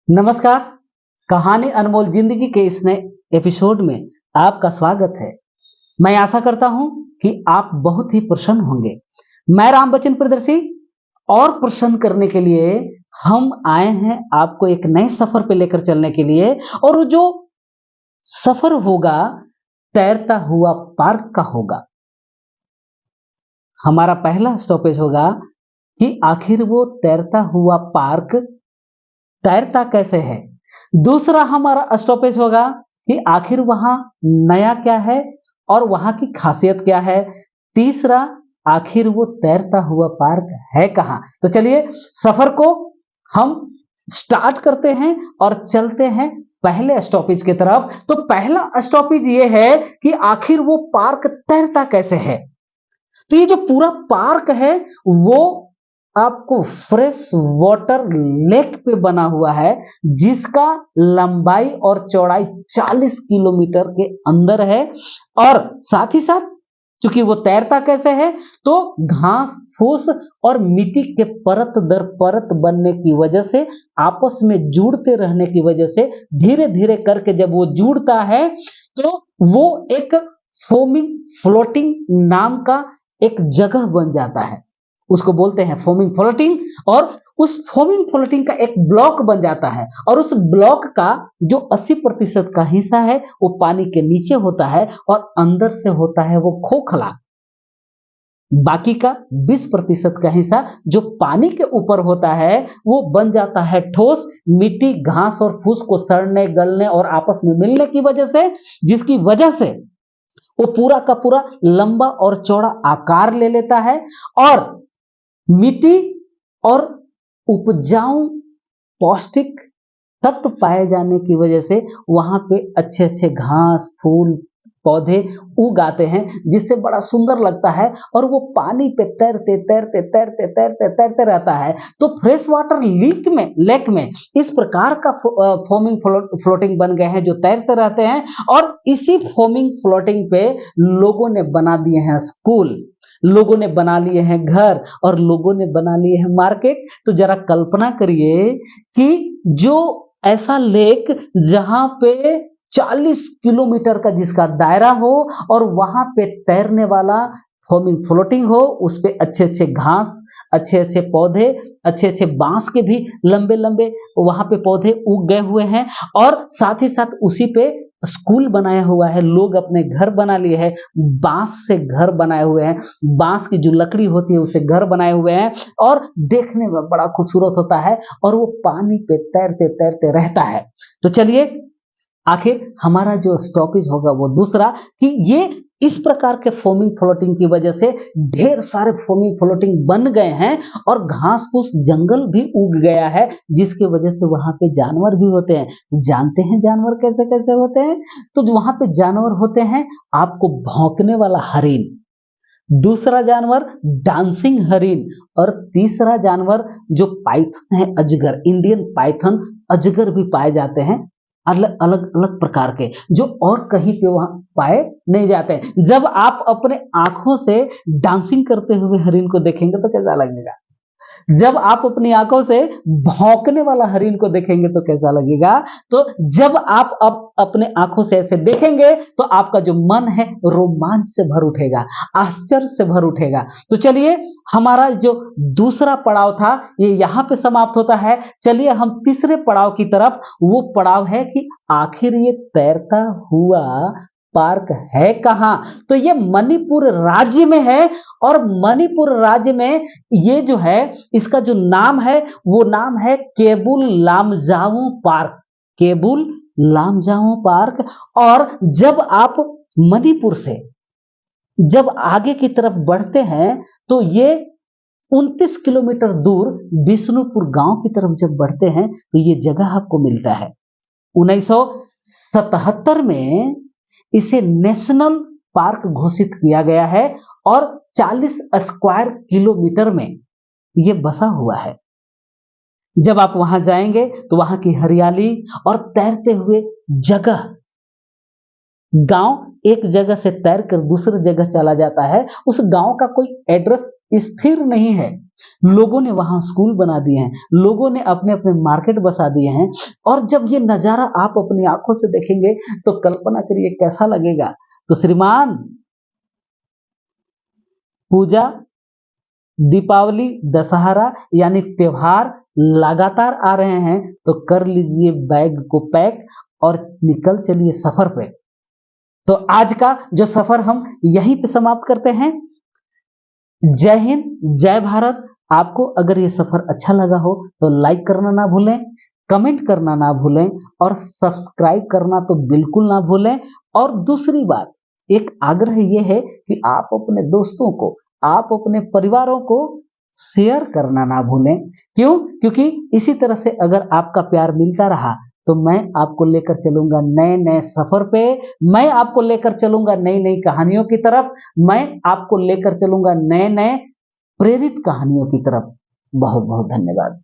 नमस्कार। कहानी अनमोल जिंदगी के इस नए एपिसोड में आपका स्वागत है। मैं आशा करता हूं कि आप बहुत ही प्रसन्न होंगे। मैं राम बच्चन प्रियदर्शी और प्रसन्न करने के लिए हम आए हैं आपको एक नए सफर पे लेकर चलने के लिए। और वो जो सफर होगा तैरता हुआ पार्क का होगा। हमारा पहला स्टॉपेज होगा कि आखिर वो तैरता हुआ पार्क तैरता कैसे है। दूसरा हमारा स्टॉपेज होगा कि आखिर वहां नया क्या है और वहां की खासियत क्या है। तीसरा, आखिर वो तैरता हुआ पार्क है कहां। तो चलिए सफर को हम स्टार्ट करते हैं और चलते हैं पहले स्टॉपेज की तरफ। तो पहला स्टॉपेज ये है कि आखिर वो पार्क तैरता कैसे है। तो ये जो पूरा पार्क है वो आपको फ्रेश वाटर लेक पे बना हुआ है, जिसका लंबाई और चौड़ाई 40 किलोमीटर के अंदर है। और साथ ही साथ क्योंकि वो तैरता कैसे है, तो घास फूस और मिट्टी के परत दर परत बनने की वजह से, आपस में जुड़ते रहने की वजह से, धीरे धीरे करके जब वो जुड़ता है तो वो एक फोमिंग फ्लोटिंग नाम का एक जगह बन जाता है। उसको बोलते हैं फोमिंग फ्लोटिंग। और उस फोमिंग फ्लोटिंग का एक ब्लॉक बन जाता है और उस ब्लॉक का जो 80% का हिस्सा है वो पानी के नीचे होता है और अंदर से होता है वो खोखला। बाकी का 20% का हिस्सा जो पानी के ऊपर होता है वो बन जाता है ठोस। मिट्टी घास और फूस को सड़ने गलने और आपस में मिलने की वजह से, जिसकी वजह से वो पूरा का पूरा लंबा और चौड़ा आकार ले लेता है। और मिट्टी और उपजाऊ पौष्टिक तत्व पाए जाने की वजह से वहां पे अच्छे अच्छे घास फूल पौधे उग आते हैं, जिससे बड़ा सुंदर लगता है। और वो पानी पे तैरते तैरते तैरते तैरते तैरते रहता है। तो फ्रेश वाटर लेक में इस प्रकार का फोमिंग फ्लोटिंग बन गए हैं जो तैरते रहते हैं। और इसी फोमिंग फ्लोटिंग पे लोगों ने बना दिए हैं स्कूल, लोगों ने बना लिए हैं घर और लोगों ने बना लिए हैं मार्केट। तो जरा कल्पना करिए कि जो ऐसा लेक जहां पे 40 किलोमीटर का जिसका दायरा हो और वहां पे तैरने वाला फोमिंग फ्लोटिंग हो, उस पे अच्छे अच्छे घास, अच्छे अच्छे पौधे, अच्छे अच्छे बांस के भी लंबे लंबे वहां पे पौधे उग गए हुए हैं। और साथ ही साथ उसी पे स्कूल बनाया हुआ है, लोग अपने घर बना लिए हैं, बांस से घर बनाए हुए हैं, बांस की जो लकड़ी होती है उससे घर बनाए हुए हैं। और देखने में बड़ा खूबसूरत होता है और वो पानी पे तैरते तैरते रहता है। तो चलिए आखिर हमारा जो स्टॉपेज होगा वो दूसरा, कि ये इस प्रकार के फोमिंग फ्लोटिंग की वजह से ढेर सारे फोमिंग फ्लोटिंग बन गए हैं और घास फूस जंगल भी उग गया है, जिसकी वजह से वहां पे जानवर भी होते हैं। तो जानते हैं जानवर कैसे कैसे होते हैं। तो जो वहां पे जानवर होते हैं, आपको भौंकने वाला हरिन, दूसरा जानवर डांसिंग हरिन, और तीसरा जानवर जो पाइथन है अजगर, इंडियन पाइथन अजगर भी पाए जाते हैं, अलग अलग अलग प्रकार के, जो और कहीं पे वहां पाए नहीं जाते हैं। जब आप अपने आंखों से डांसिंग करते हुए हरिन को देखेंगे तो कैसा लगेगा, जब आप अपनी आंखों से भौंकने वाला हरिन को देखेंगे तो कैसा लगेगा। तो जब आप अब अपने आंखों से ऐसे देखेंगे तो आपका जो मन है रोमांच से भर उठेगा, आश्चर्य से भर उठेगा। तो चलिए हमारा जो दूसरा पड़ाव था ये यहां पे समाप्त होता है। चलिए हम तीसरे पड़ाव की तरफ, वो पड़ाव है कि आखिर ये तैरता हुआ पार्क है कहां। तो ये मणिपुर राज्य में है। और मणिपुर राज्य में ये जो है, इसका जो नाम है वो नाम है केबुल लामजाओ पार्क, केबुल लामजाओ पार्क। और जब आप मणिपुर से जब आगे की तरफ बढ़ते हैं तो ये 29 किलोमीटर दूर विष्णुपुर गांव की तरफ जब बढ़ते हैं तो ये जगह आपको मिलता है। 1977 में इसे नेशनल पार्क घोषित किया गया है और 40 स्क्वायर किलोमीटर में यह बसा हुआ है। जब आप वहां जाएंगे तो वहां की हरियाली और तैरते हुए जगह गांव एक जगह से तैर कर दूसरी जगह चला जाता है, उस गांव का कोई एड्रेस स्थिर नहीं है। लोगों ने वहां स्कूल बना दिए हैं, लोगों ने अपने अपने मार्केट बसा दिए हैं, और जब ये नजारा आप अपनी आंखों से देखेंगे तो कल्पना करिए कैसा लगेगा। तो श्रीमान, पूजा, दीपावली, दशहरा यानी त्योहार लगातार आ रहे हैं, तो कर लीजिए बैग को पैक और निकल चलिए सफर पे। तो आज का जो सफर हम यहीं पे समाप्त करते हैं। जय हिंद, जय भारत। आपको अगर ये सफर अच्छा लगा हो तो लाइक करना ना भूलें, कमेंट करना ना भूलें, और सब्सक्राइब करना तो बिल्कुल ना भूलें। और दूसरी बात, एक आग्रह ये है कि आप अपने दोस्तों को, आप अपने परिवारों को शेयर करना ना भूलें। क्यों? क्योंकि इसी तरह से अगर आपका प्यार मिलता रहा तो मैं आपको लेकर चलूंगा नए नए सफर पे, मैं आपको लेकर चलूंगा नई नई कहानियों की तरफ, मैं आपको लेकर चलूंगा नए नए प्रेरित कहानियों की तरफ। बहुत बहुत धन्यवाद।